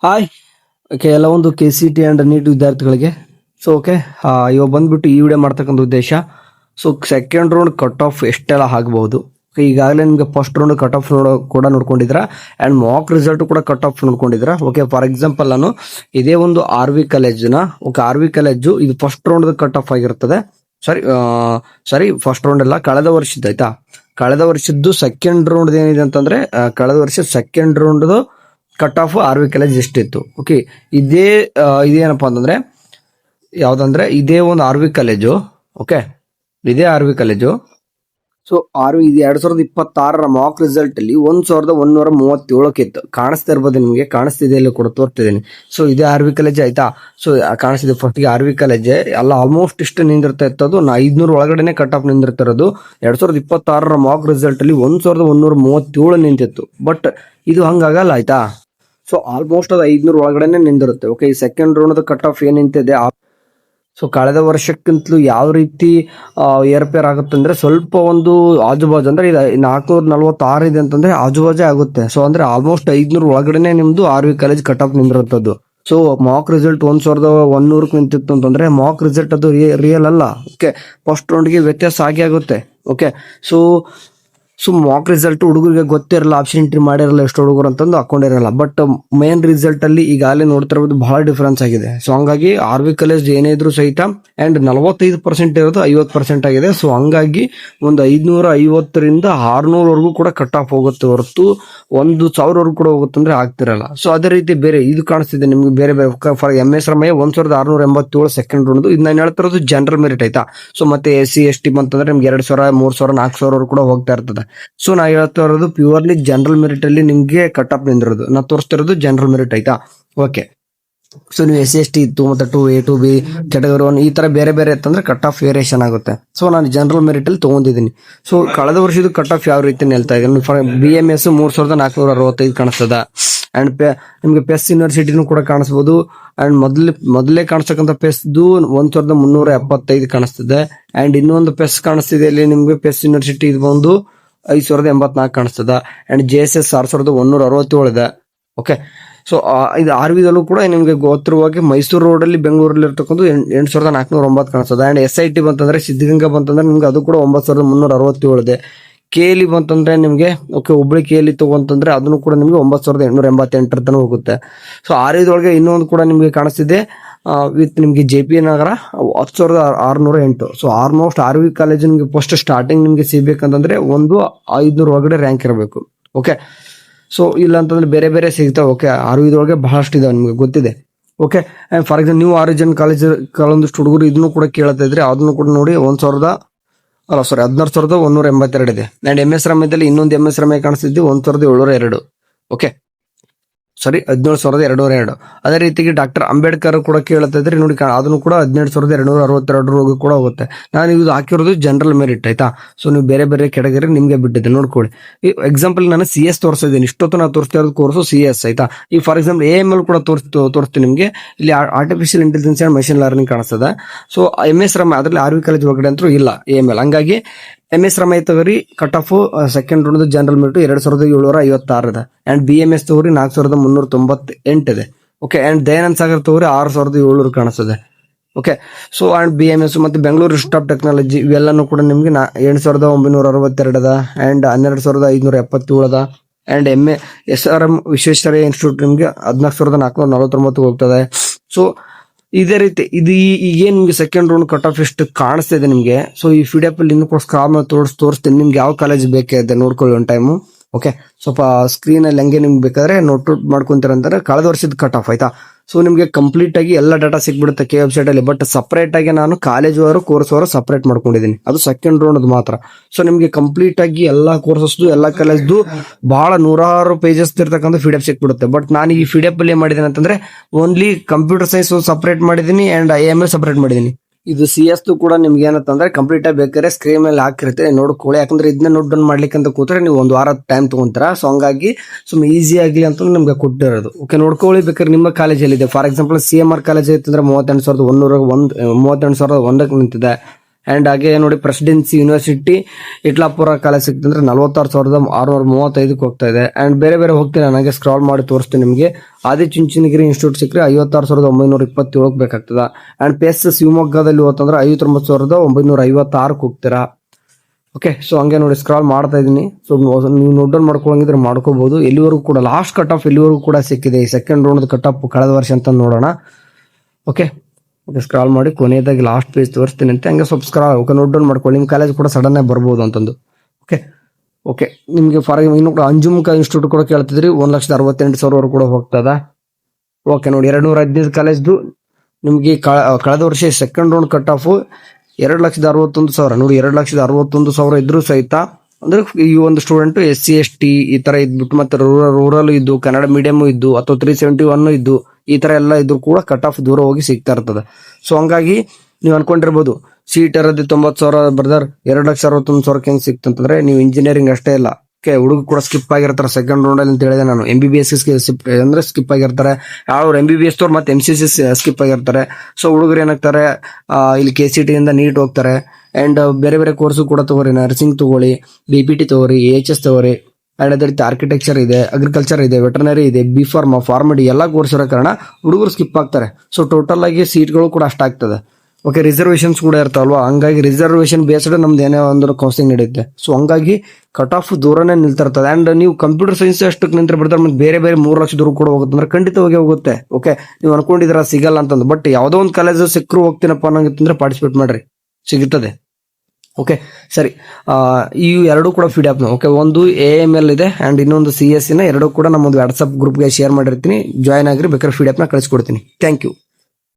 Hi. Okay, ಎಲ್ಲವೊಂದು KCT and NEET ವಿದ್ಯಾರ್ಥಿಗಳಿಗೆ. So okay, ಇವಾಗ ಬಂದ್ಬಿಟ್ಟು ಈ ವಿಡಿಯೋ ಮಾಡ್ತಕ್ಕಂಥ ಉದ್ದೇಶ, so second round cut off ಎಷ್ಟೆಲ್ಲ ಆಗಬಹುದು. ಈಗಾಗಲೇ ನಿಮಗೆ ಫಸ್ಟ್ ರೌಂಡ್ ಕಟ್ ಆಫ್ ಕೂಡ ನೋಡ್ಕೊಂಡಿದ್ರ ಆ್ಯಂಡ್ ಮಾಕ್ ರಿಸಲ್ಟ್ ಕೂಡ ಕಟ್ ಆಫ್ ನೋಡ್ಕೊಂಡಿದ್ರ. ಓಕೆ, ಫಾರ್ ಎಕ್ಸಾಂಪಲ್ ನಾನು ಇದೇ ಒಂದು RV ಕಾಲೇಜ್ನ RV ಕಾಲೇಜು ಇದು ಫಸ್ಟ್ ರೌಂಡ್ ಕಟ್ ಆಫ್ ಆಗಿರ್ತದೆ. ಸಾರಿ ಫಸ್ಟ್ ರೌಂಡ್ ಎಲ್ಲ ಕಳೆದ ವರ್ಷದ ಆಯ್ತಾ. ಕಳೆದ ವರ್ಷದ್ದು ಸೆಕೆಂಡ್ ರೌಂಡ್ ಏನಿದೆ ಅಂತಂದ್ರೆ ಕಳೆದ ವರ್ಷ second round cut of RV college ಎಷ್ಟಿತ್ತು. ಓಕೆ, ಇದೇನಪ್ಪಾ ಅಂತಂದ್ರೆ ಯಾವ್ದಂದ್ರೆ ಇದೇ ಒಂದು RV ಕಾಲೇಜು. ಓಕೆ, ಇದೇ RV ಕಾಲೇಜು. ಸೊ ಇದು 2026 ಮಾಕ್ ರಿಸಲ್ಟ್ ಅಲ್ಲಿ 1137 ಇತ್ತು. ಕಾಣಿಸ್ತಾ ಇರ್ಬೋದು ನಿಮಗೆ, ಕಾಣಿಸ್ತಿದೆ ಇಲ್ಲಿ ಕೂಡ ತೋರ್ತಿದ್ದೀನಿ. ಸೊ ಇದೇ RV ಕಾಲೇಜ್ ಆಯ್ತಾ. ಸೊ ಕಾಣಿಸ್ತಿದೆ ಫಸ್ಟ್ ಗೆ RV ಕಾಲೇಜ್ ಎಲ್ಲ ಆಲ್ಮೋಸ್ಟ್ ಇಷ್ಟು ನಿಂದಿರ್ತಾ ಇರ್ತದ್ದು. 500 ಒಳಗಡೆನೆ ಕಟ್ ಆಫ್ ನಿಂದಿರ್ತಿರೋದು. 2026 ಮಾಕ್ ರಿಸಲ್ಟ್ ಅಲ್ಲಿ 1137 ನಿಂತಿತ್ತು. ಬಟ್ ಇದು ಹಂಗಾಗಲ್ಲ ಆಯ್ತಾ. ಸೊ ಆಲ್ಮೋಸ್ಟ್ ಅದು 500 ಒಳಗಡೆನೆ ನಿಂದಿರುತ್ತೆ. ಓಕೆ, ಈ ಸೆಕೆಂಡ್ ರೌಂಡ್ ಕಟ್ ಆಫ್ ಏನ್ ನಿಂತಿದೆ, ಸೊ ಕಳೆದ ವರ್ಷಕ್ಕಿಂತಲೂ ಯಾವ ರೀತಿ ಏರ್ಪೇರ್ ಆಗುತ್ತೆ ಅಂದ್ರೆ ಸ್ವಲ್ಪ ಒಂದು ಆಜುಬಾಜು ಅಂದ್ರೆ ಇದು 446 ಇದೆ ಅಂತಂದ್ರೆ ಆಜುಬಾಜು ಆಗುತ್ತೆ. ಸೊ ಅಂದ್ರೆ ಆಲ್ಮೋಸ್ಟ್ 500 ಒಳಗಡೆನೆ ನಿಮ್ದು RV ಕಾಲೇಜ್ ಕಟ್ ಆಫ್ ನಿಂದಿರುತ್ತದ್ದು. ಸೊ ಮಾಕ್ ರಿಸಲ್ಟ್ 1100 ನಿಂತಿತ್ತು ಅಂತಂದ್ರೆ ಮಾಕ್ ರಿಸಲ್ಟ್ ಅದು ರಿಯಲ್ ಅಲ್ಲ. ಓಕೆ, ಫಸ್ಟ್ ರೌಂಡ್ಗೆ ವ್ಯತ್ಯಾಸ ಆಗಿ ಆಗುತ್ತೆ. ಓಕೆ, ಸೊ ಮಾಕ್ ರಿಸಲ್ಟ್ ಹುಡುಗರಿಗೆ ಗೊತ್ತಿರಲ್ಲ, ಆಪ್ಷನ್ ಎಂಟ್ರಿ ಮಾಡಿರಲ್ಲ ಎಷ್ಟು ಹುಡುಗರು ಅಂತಂದು ಹಾಕೊಂಡಿರಲ್ಲ. ಬಟ್ ಮೇನ್ ರಿಸಲ್ಟ್ ಅಲ್ಲಿ ಈಗಾಗಲೇ ನೋಡ್ತಿರೋದು ಬಹಳ ಡಿಫರೆನ್ಸ್ ಆಗಿದೆ. ಸೊ ಹಂಗಾಗಿ RV ಕಾಲೇಜ್ ಏನೇ ಇದ್ರು ಸಹಿತ ಅಂಡ್ 45% ಇರೋದು 50% ಆಗಿದೆ. ಸೊ ಹಂಗಾಗಿ ಒಂದು 550ರಿಂದ 600 ಕೂಡ ಕಟ್ ಆಫ್ ಹೋಗುತ್ತೆ ಹೊರತು 1000 ಕೂಡ ಹೋಗುತ್ತೆ ಅಂದ್ರೆ ಆಗ್ತಿರಲ್ಲ. ಸೊ ಅದೇ ರೀತಿ ಬೇರೆ ಇದು ಕಾಣಿಸ್ತಿದೆ ನಿಮ್ಗೆ ಬೇರೆ ಬೇರೆ. For MS Ramaiah 1687 second round. ಇದು ನಾನು ಹೇಳ್ತಿರೋದು ಜನರಲ್ ಮೆರಿಟ್ ಆಯ್ತಾ. ಸೊ ಮತ್ತೆ SC ST ಬಂತಂದ್ರೆ ನಿಮ್ಗೆ 2000 3000 4000 ಕೂಡ ಹೋಗ್ತಾ ಇರ್ತದೆ. ಸೊ ನಾ ಹೇಳ್ತಾ ಇರೋದು ಪ್ಯೂರ್ಲಿ ಜನರಲ್ ಮೆರಿಟ್ ಅಲ್ಲಿ ನಿಮ್ಗೆ ಕಟ್ ಆಫ್ ನಿಂದಿರೋದು. ನಾ ತೋರಿಸ್ತಿರೋದು ಜನರಲ್ ಮೆರಿಟ್ ಆಯ್ತಾ. ಓಕೆ, ಸೊ ನೀವು SC ST ಇತ್ತು ಮತ್ತೆ 2A 2B ಕ್ಯಾಟಗರಿ 1 ಈ ತರ ಬೇರೆ ಬೇರೆ ಇತ್ತಂದ್ರೆ ಕಟ್ ಆಫ್ ವೇರಿಯೇಷನ್ ಆಗುತ್ತೆ. ಸೊ ನಾನು ಜನರಲ್ ಮೆರಿಟ್ ಅಲ್ಲಿ ತಗೊಂಡಿದ್ದೀನಿ. ಸೊ ಕಳೆದ ವರ್ಷದ ಕಟ್ ಆಫ್ ಯಾವ ರೀತಿ ಹೇಳ್ತಾ ಇದ್ದೀನಿ. BMS 3465 ಕಾಣಿಸ್ತದ. ಅಂಡ್ ನಿಮ್ಗೆ PES ಯೂನಿವರ್ಸಿಟಿನೂ ಕೂಡ ಕಾಣಿಸ್ಬೋದು. ಅಂಡ್ ಮೊದಲೇ ಕಾಣಿಸ್ತಕ್ಕಂಥ PESದು 1375 ಕಾಣಿಸ್ತದೆ. ಅಂಡ್ ಇನ್ನೊಂದು PES ಕಾಣಿಸ್ತಿದೆ ಇಲ್ಲಿ ನಿಮ್ಗೆ PES ಯೂನಿವರ್ಸಿಟಿ ಇದು ಒಂದು 5084 ಕಾಣಿಸ್ತದ. ಅಂಡ್ JSS 6167 ಇದೆ. ಓಕೆ, ಸೊ ಇದು RVದಲ್ಲೂ ಕೂಡ ನಿಮ್ಗೆ ಗೊತ್ತಿರುವಾಗೆ ಮೈಸೂರು ರೋಡ್ ಅಲ್ಲಿ ಬೆಂಗಳೂರಲ್ಲಿ ಇರ್ತಕ್ಕಂಥ 8409 ಕಾಣಿಸ್ತದೆ. ಅಂಡ್ SIT ಬಂತಂದ್ರೆ ಸಿದ್ಧಗಂಗಾ ಬಂತಂದ್ರೆ ನಿಮ್ಗೆ ಅದು ಕೂಡ 9367 ಇದೆ. KLE ಬಂತಂದ್ರೆ ನಿಮ್ಗೆ ಓಕೆ ಹುಬ್ಳಿ KLE ತಗೊಂತಂದ್ರೆ ಅದನ್ನು ಕೂಡ ನಿಮ್ಗೆ 9888 ತನಕ ಹೋಗುತ್ತೆ. ಸೊ RVದೊಳಗೆ ಇನ್ನೊಂದು ಕೂಡ ನಿಮ್ಗೆ ಕಾಣಿಸ್ತಿದೆ ವಿತ್ ನಿಮ್ಗೆ JP ನಗರ 10608. ಸೊ ಆಲ್ಮೋಸ್ಟ್ RV ಕಾಲೇಜ್ ನಿಮ್ಗೆ ಫಸ್ಟ್ ಸ್ಟಾರ್ಟಿಂಗ್ ನಿಮ್ಗೆ ಸಿಗ್ಬೇಕಂತಂದ್ರೆ 500 ಒಳಗಡೆ ರ್ಯಾಂಕ್ ಇರಬೇಕು. ಓಕೆ, ಸೊ ಇಲ್ಲ ಅಂತಂದ್ರೆ ಬೇರೆ ಬೇರೆ ಸಿಗ್ತಾವೆ. ಓಕೆ, RVದೊಳಗೆ ಬಹಳಷ್ಟು ಇದಾವೆ ನಿಮ್ಗೆ ಗೊತ್ತಿದೆ. ಓಕೆ, ಅಂಡ್ ಫಾರ್ ಎಕ್ಸಾಂಪಲ್ ನೀವು ಆರಿಜಿನ್ ಕಾಲೇಜ್ ಕೆಲವೊಂದಿಷ್ಟು ಹುಡುಗರು ಇದನ್ನು ಕೂಡ ಕೇಳ್ತಾ ಇದ್ರೆ ಅದನ್ನು ಕೂಡ ನೋಡಿ 16182 ಇದೆ. ಅಂಡ್ MS ರಮ್ಯದಲ್ಲಿ ಇನ್ನೊಂದು MS ರಮ್ಯ ಕಾಣಿಸ್ತಿದ್ದು 1702. ಓಕೆ, ಸಾರಿ 17202. ಅದೇ ರೀತಿಗೆ ಡಾಕ್ಟರ್ ಅಂಬೇಡ್ಕರ್ ಕೂಡ ಕೇಳ್ತಾ ಇದ್ರೆ ನೋಡಿ ಅದನ್ನು ಕೂಡ 12262 ಕೂಡ ಹೋಗುತ್ತೆ. ನಾನು ಇದು ಹಾಕಿರೋದು ಜನರಲ್ ಮೆರಿಟ್ ಆಯ್ತಾ. ಸೊ ನೀವು ಬೇರೆ ಬೇರೆ ಕೆಟಗರಿ ನಿಮ್ಗೆ ಬಿಟ್ಟಿದೆ ನೋಡ್ಕೊಳ್ಳಿ. ಈ ಎಕ್ಸಾಂಪಲ್ ನಾನು CS ತೋರಿಸಿದ್ದೀನಿ. ಇಷ್ಟೊತ್ತು ನಾನು ತೋರಿಸ್ತಾ ಇರೋದು ಕೋರ್ಸು CS ಆಯ್ತಾ. ಈ ಫಾರ್ ಎಕ್ಸಾಂಪಲ್ AML ಕೂಡ ತೋರಿಸ್ತೀನಿ ನಿಮ್ಗೆ. ಇಲ್ಲಿ artificial intelligence and machine learning ಕಾಣಿಸ್ತದೆ. ಸೊ MS ರಮ್ಯ ಅದರಲ್ಲಿ RV ಕಾಲೇಜ್ ಒಳಗಡೆ ಅಂತೂ ಇಲ್ಲ AML. ಹಂಗಾಗಿ MS ರಮಯ್ಯ ತಗೋರಿ cut off second round general merit 2756 ಇದೆ. ಅಂಡ್ BMS ತಗೋರಿ 4398 ಇದೆ. ಓಕೆ, ಅಂಡ್ ದಯಾನಂದ್ ಸಾಗರ್ ತಗೋರಿ 6700 ಕಾಣಿಸ್ತದೆ. ಓಕೆ, ಸೊ ಅಂಡ್ BMS ಮತ್ತೆ ಬೆಂಗಳೂರು ಇನ್ಸ್ಟಿಟ್ಯೂಟ್ ಆಫ್ ಟೆಕ್ನಾಲಜಿ ಇವೆಲ್ಲಾನು ಕೂಡ ನಿಮ್ಗೆ 7962 ಅದ. ಅಂಡ್ 12577 ಅದ. ಅಂಡ್ SRM ವಿಶ್ವೇಶ್ವರಯ್ಯ ಇನ್ಸ್ಟಿಟ್ಯೂಟ್ ನಿಮ್ಗೆ 14449 ಹೋಗ್ತದೆ. ಸೊ ಇದೇ ರೀತಿ ಇದು ಈಗೇನು ನಿಮ್ಗೆ ಸೆಕೆಂಡ್ ರೌಂಡ್ ಕಟ್ ಆಫ್ ಎಷ್ಟು ಕಾಣಿಸ್ತಿದೆ ನಿಮ್ಗೆ. ಸೊ ಈ PDF ಅಲ್ಲಿ ಇನ್ನೂ ಕೂಡ ಸ್ಕ್ರಾಲ್ ತೋರಿಸ್ತೀನಿ ನಿಮ್ಗೆ ಯಾವ ಕಾಲೇಜ್ ಬೇಕಿದೆ ನೋಡ್ಕೊಳ್ಳಿ ಒಂದು ಟೈಮು. ಓಕೆ, ಸ್ವಲ್ಪ ಸ್ಕ್ರೀನ್ ಅಲ್ಲಿ ಹಂಗೆ ನಿಮ್ಗೆ ಬೇಕಾದ್ರೆ ನೋಟ್ ಮಾಡ್ಕೊಂತೀರ ಅಂತಾರೆ ಕಳೆದ ವರ್ಷದ ಕಟ್ ಆಫ್ ಆಯ್ತಾ. ಸೊ ನಿಮ್ಗೆ ಕಂಪ್ಲೀಟ್ ಆಗಿ ಎಲ್ಲ ಡಾಟಾ ಸಿಗ್ಬಿಡುತ್ತೆ ವೆಬ್ಸೈಟ್ ಅಲ್ಲಿ. ಬಟ್ ಸಪರೇಟ್ ಆಗಿ ನಾನು ಕಾಲೇಜ್ ಅವರು ಕೋರ್ಸ್ ಅವರು ಸಪರೇಟ್ ಮಾಡ್ಕೊಂಡಿದ್ದೀನಿ, ಅದು ಸೆಕೆಂಡ್ ರೌಂಡ್ ಮಾತ್ರ. ಸೊ ನಿಮ್ಗೆ ಕಂಪ್ಲೀಟ್ ಆಗಿ ಎಲ್ಲಾ ಕೋರ್ಸಸ್ದು ಎಲ್ಲಾ ಕಾಲೇಜ್ದು ಬಹಳ 100 ಪೇಜಸ್ ಇರ್ತಕ್ಕಂಥ PDF ಸಿಕ್ಬಿಡುತ್ತೆ. ಬಟ್ ನಾನು ಈ PDF ಅಲ್ಲಿ ಏನ್ ಮಾಡಿದ್ದೀನಿ ಅಂತಂದ್ರೆ ಓನ್ಲಿ ಕಂಪ್ಯೂಟರ್ ಸೈನ್ಸ್ ಸಪರೇಟ್ ಮಾಡಿದೀನಿ ಅಂಡ್ IML ಸಪರೇಟ್ ಮಾಡಿದೀನಿ. ಇದು CS ಕೂಡ ನಿಮ್ಗೆ ಏನಂತಂದ್ರೆ ಕಂಪ್ಲೀಟ್ ಆಗಿ ಬೇಕಾದ್ರೆ ಸ್ಕ್ರೀನ್ ಮೇಲೆ ಹಾಕಿರುತ್ತೆ ನೋಡ್ಕೊಳ್ಳಿ. ಯಾಕಂದ್ರೆ ಇದನ್ನ ನೋಟ್ ಡೌನ್ ಮಾಡ್ಲಿಕ್ಕೆ ಅಂತ ಕೂತ್ರೆ ನೀವು ಒಂದು ವಾರ ಟೈಮ್ ತಗೊಂತೀರಾ. ಸೊ ಹಂಗಾಗಿ ಸುಮ್ಮನೆ ಈಸಿ ಆಗ್ಲಿ ಅಂತ ನಿಮ್ಗೆ ಕೊಟ್ಟಿರೋದು. ಓಕೆ, ನೋಡ್ಕೊಳ್ಳಿ ಬೇಕಾದ್ರೆ ನಿಮ್ಮ ಕಾಲೇಜಲ್ಲಿ ಇದೆ. ಫಾರ್ ಎಕ್ಸಾಂಪಲ್ CMR ಕಾಲೇಜ್ ಐತಂದ್ರೆ 38101 ನಿಂತಿದೆ. ಅಂಡ್ ಹಾಗೆ ನೋಡಿ ಪ್ರೆಸಿಡೆನ್ಸಿ ಯೂನಿವರ್ಸಿಟಿ ಇಟ್ಲಾಪುರ ಕಾಲೇಜ್ ಸಿಕ್ತಂದ್ರೆ 46,635 ಹೋಗ್ತಾ ಇದೆ. ಅಂಡ್ ಬೇರೆ ಬೇರೆ ಹೋಗ್ತೀನಿ, ನನಗೆ ಸ್ಕ್ರಾಲ್ ಮಾಡಿ ತೋರಿಸ್ತೀನಿ ನಿಮಗೆ. ಆದಿಚುಂಚನಗಿರಿ ಇನ್ಸ್ಟಿಟ್ಯೂಟ್ ಸಿಕ್ಕರೆ 56,927 ಬೇಕಾಗ್ತದ. ಅಂಡ್ PS ಶಿವಮೊಗ್ಗದಲ್ಲಿ ಹೋತಂದ್ರೆ 59,956 ಹೋಗ್ತೀರಾ. ಓಕೆ, ಸೊ ಹಂಗೆ ನೋಡಿ ಸ್ಕ್ರಾಲ್ ಮಾಡ್ತಾ ಇದೀನಿ. ಸೊ ನೀವು ನೋಟ್ ಡೌನ್ ಮಾಡ್ಕೊಳಂಗಿದ್ರೆ ಮಾಡ್ಕೋಬಹುದು. ಎಲ್ಲಿವರೆಗೂ ಕೂಡ ಲಾಸ್ಟ್ ಕಟ್ ಆಫ್ ಎಲ್ಲಿವರೆಗೂ ಕೂಡ ಸಿಕ್ಕಿದೆ ಈ ಸೆಕೆಂಡ್ ರೌಂಡ್ ಕಟ್ ಆಫ್ ಕಳೆದ ವರ್ಷ ಅಂತ ನೋಡೋಣ. ಓಕೆ, ಸ್ಕ್ರಾಲ್ ಮಾಡಿ ಕೊನೆಯದಾಗಿ ಲಾಸ್ಟ್ ಪೇಜ್ ತೋರಿಸ್ತೀನಿ ಅಂತ ಹಂಗೆ ಸ್ವಲ್ಪ ಸ್ಕ್ರಾಲ್ ನೋಟ್ ಡೌನ್ ಮಾಡ್ಕೊಳ್ಳಿ. ನಿಮ್ಮ ಕಾಲೇಜ್ ಕೂಡ ಸಡನ್ ಆಗಿ ಬರ್ಬೋದು ಅಂತಂದು. ಓಕೆ ನಿಮಗೆ ಫಾರ್ ಇನ್ನು ಕೂಡ ಅಂಜುಮುಖ ಇನ್ಸ್ಟಿಟ್ಯೂಟ್ ಕೂಡ ಕೇಳ್ತಿದ್ರಿ, 1,68,000 ಕೂಡ ಹೋಗ್ತದ. ಓಕೆ ನೋಡಿ 215 ಕಾಲೇಜ್ದು ನಿಮ್ಗೆ ಕಳೆದ ವರ್ಷ ಸೆಕೆಂಡ್ ರೌಂಡ್ ಕಟ್ ಆಫ್ 2,61,000 ನೋಡಿ. 2,61,000 ಇದ್ರು ಸಹಿತ ಅಂದ್ರೆ ಈ ಒಂದು ಸ್ಟೂಡೆಂಟ್ SC ST ಈ ತರ ಇದ್ಬಿಟ್ಟು ಮತ್ತೆ ರೂರಲ್ ಇದ್ದು ಕನ್ನಡ ಮೀಡಿಯಂ ಇದ್ದು ಅಥವಾ 371 ಇದ್ದು ಈ ತರ ಎಲ್ಲ ಇದ್ರು ಕೂಡ ಕಟ್ ಆಫ್ ದೂರ ಹೋಗಿ ಸಿಗ್ತಾ ಇರ್ತದೆ. ಸೊ ಹಂಗಾಗಿ ನೀವು ಅನ್ಕೊಂಡಿರ್ಬೋದು ಸೀಟ್ ಇರೋದು 90,000 ಬ್ರದರ್ 2,61,000 ಹೆಂಗ್ ಸಿಕ್ತಂತಂದ್ರೆ ನೀವು ಇಂಜಿನಿಯರಿಂಗ್ ಅಷ್ಟೇ ಇಲ್ಲ, ಹುಡುಗ ಕೂಡ ಸ್ಕಿಪ್ ಆಗಿರ್ತಾರೆ ಸೆಕೆಂಡ್ ರೌಂಡ್ ಅಲ್ಲಿ ಅಂತ ಹೇಳಿದೆ ನಾನು. MBBS ಅಂದ್ರೆ ಸ್ಕಿಪ್ ಆಗಿರ್ತಾರೆ, ಯಾವ MBBS ತೋರ್ ಮತ್ತೆ MCC ಸ್ಕಿಪ್ ಆಗಿರ್ತಾರೆ. ಸೊ ಹುಡುಗರು ಏನಾಗ್ತಾರೆ ಇಲ್ಲಿ KCT ಇಂದ ನೀಟ್ ಹೋಗ್ತಾರೆ. ಅಂಡ್ ಬೇರೆ ಬೇರೆ ಕೋರ್ಸ್ ಕೂಡ ತಗೋರಿ, ನರ್ಸಿಂಗ್ ತಗೊಳ್ಳಿ, BPT ತಗೋರಿ, AHS ತಗೋರಿ. ಅಂಡ್ ಅದೇ ರೀತಿ ಆರ್ಕಿಟೆಕ್ಚರ್ ಇದೆ, ಅಗ್ರಿಕಲ್ಚರ್ ಇದೆ, ವೆಟರ್ನರಿ ಇದೆ, ಫಾರ್ಮಡಿ ಎಲ್ಲ ಕೋರ್ಸ್ ಇರೋ ಕಾರಣ ಹುಡುಗರು ಸ್ಕಿಪ್ ಆಗ್ತಾರೆ. ಸೊ ಟೋಟಲ್ ಆಗಿ ಸೀಟ್ಗಳು ಕೂಡ ಅಷ್ಟಾಗ್ತದೆ. ಓಕೆ, ರಿಸರ್ವೇಶನ್ಸ್ ಕೂಡ ಇರ್ತಾವಲ್ವಾ, ಹಂಗಾಗಿ ರಿಸರ್ವೇಶನ್ ಬೇಸ್ಡ್ ನಮ್ದು ಏನೇ ಒಂದು ಕೌನ್ಸಿಲಿಂಗ್ ನಡೆಯುತ್ತೆ. ಸೊ ಹಂಗಾಗಿ ಕಟ್ ಆಫ್ ದೂರನೇ ನಿಲ್ತಿರ್ತದೆ. ಅಂಡ್ ನೀವು ಕಂಪ್ಯೂಟರ್ ಸೈನ್ಸ್ ಅಷ್ಟಕ್ಕೆ ನಿಂತ್ರೆ ಬಿಡ್ತಾರೆ, ಮತ್ತೆ ಬೇರೆ ಬೇರೆ 3 ಲಕ್ಷ ದೂರ ಕೂಡ ಹೋಗುತ್ತೆ ಅಂದ್ರೆ ಖಂಡಿತವಾಗಿ ಹೋಗುತ್ತೆ. ಓಕೆ, ನೀವು ಅನ್ಕೊಂಡಿದ್ರ ಸಿಗಲ್ಲ ಅಂತಂದು, ಬಟ್ ಯಾವ್ದೋ ಒಂದು ಕಾಲೇಜ್ ಸಿಕ್ಕರು ಹೋಗ್ತೀನಪ್ಪ ಅನ್ನಂಗಿತ್ತಂದ್ರೆ ಪಾರ್ಟಿಸಿಪೇಟ್ ಮಾಡ್ರಿ, ಸಿಗುತ್ತದೆ. ಓಕೆ ಸರಿ, ಈ ಎರಡು ಕೂಡ PDF ಓಕೆ, ಒಂದು AML ಇದೆ ಅಂಡ್ ಇನ್ನೊಂದು CSE ಎರಡು ಕೂಡ ನಮ್ಮೊಂದು ವಾಟ್ಸ್ಆಪ್ ಗ್ರೂಪ್ಗೆ ಶೇರ್ ಮಾಡಿರ್ತೀನಿ, ಜಾಯ್ನ್ ಆಗ್ರಿ, ಬೇಕಾದ್ರೆ PDF ಕಳಿಸ್ಕೊಡ್ತೀನಿ. Thank you.